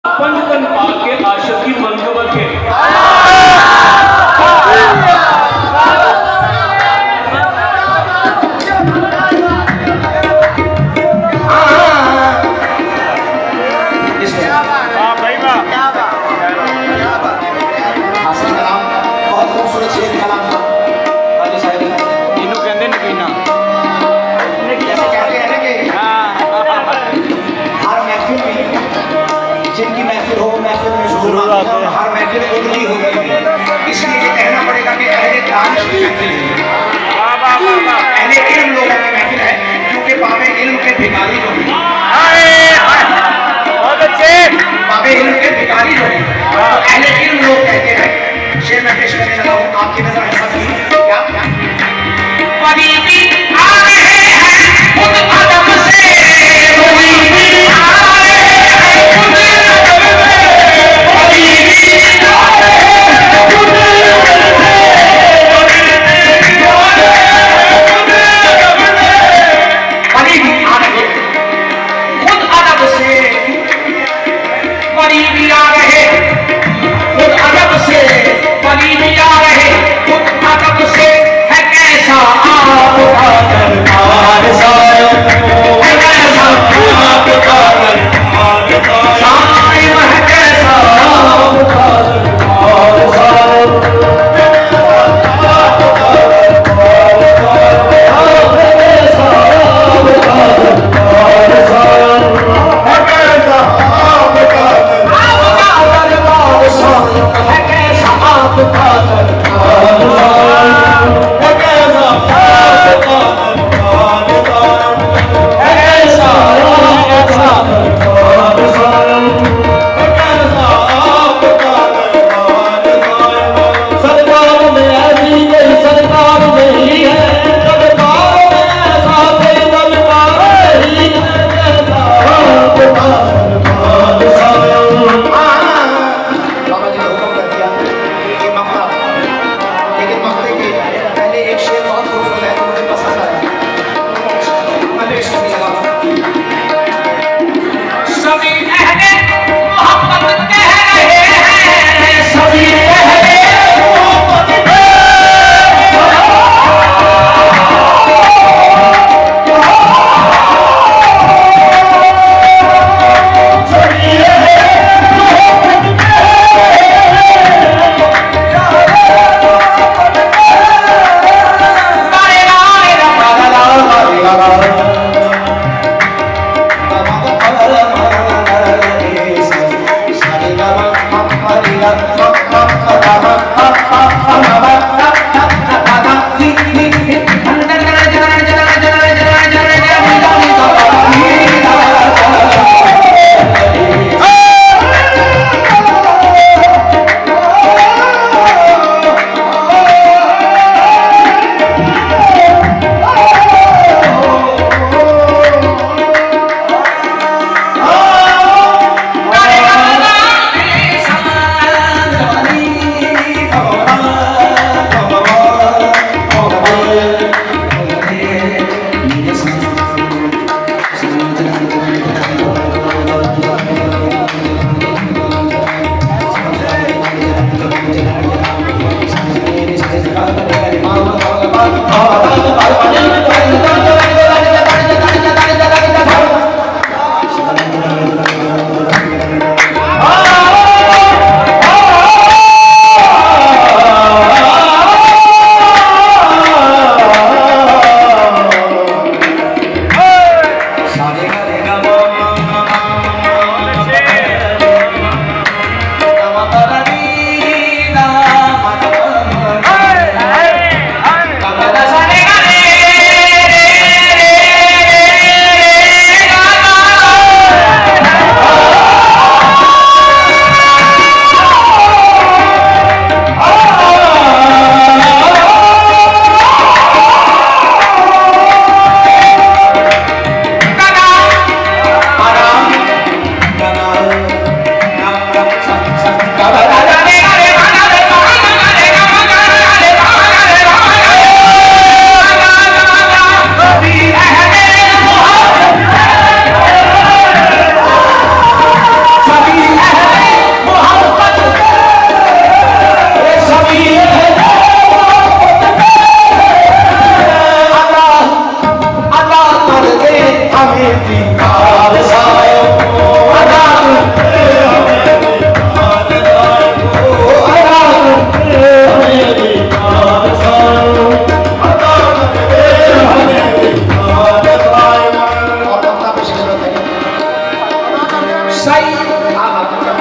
पंचतन पाक के आशिक की मनकबत के बहुत खूबसूरत शेर कलाम था वाली साहब इन्हों कहते नहीं पीना जैसे कहते हैं ना कि हर महफिल में जिनकी महफिल हो महफिल में जरूर आते हैं, हर महफिल उनकी हो गई है, इसलिए ये कहना पड़ेगा कि अहले दानिश की महफिल है, अहले इल्म लोगों की महफिल है, क्योंकि बाबे इल्म के भिखारी लोग हैं। बाबे इल्म के भिखारी लोग हैं, तो अहले इल्म लोग कहते हैं। शेर में पेश करने लगा हूँ, आपकी नजर है सब क्या वली भी आ रहे हैं खुद आदम से, वली भी आ रहे हैं खुद आदम से, वली भी आ रहे हैं खुद आदम से, वली भी आ रहे हैं खुद आदम से, वली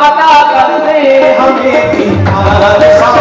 अदा कर दे हमें दीदार सा